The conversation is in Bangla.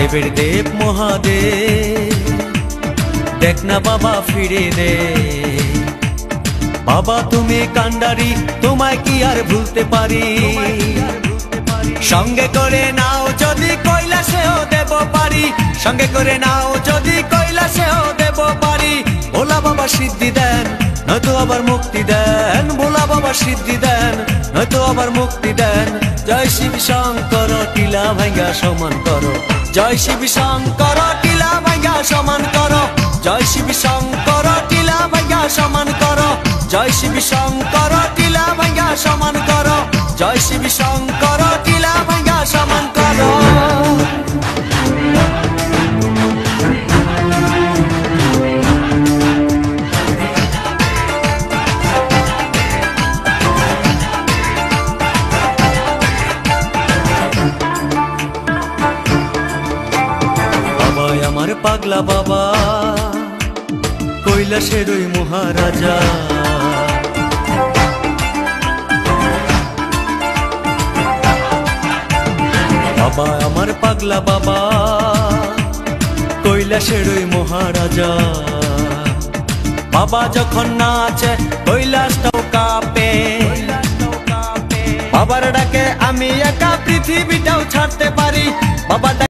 দেবের দেব মহাদেব দেখ না বাবা ফিরে দে। বাবা তুমি কান্ডারি, তোমায় কি আর ভুলতে পারি। সঙ্গে করে নাও যদি কৈলাসেও দেব পারি, সঙ্গে করে নাও যদি কৈলাসেও দেব পারি। ভোলা বাবা সিদ্ধি দেন নয়তো আবার মুক্তি দেন, ভোলা বাবা সিদ্ধি দেন নয়তো আবার মুক্তি দেন। জয় শিব শঙ্কর টিলা ভাঙ্গা সমান করো, জয় শিব শঙ্কর টিলা ভাঙ্গা সমান করো, জয় শিব শঙ্কর টিলা ভাঙ্গা সমান করো, জয় শিব শঙ্কর টিলা ভাঙ্গা সমান করো, জয় শিব শঙ্কর টিলা ভাঙ্গা সমান করো। আমার পাগলা বাবা কৈলাসের ওই মহারাজা। বাবা আমার পাগলা বাবা কৈলাসের ওই মহারাজা। বাবা যখন নাচে কৈলাসটাও কাঁপে, বাবার ডাকে আমি একা পৃথিবীটাও ছাড়তে পারি। বাবা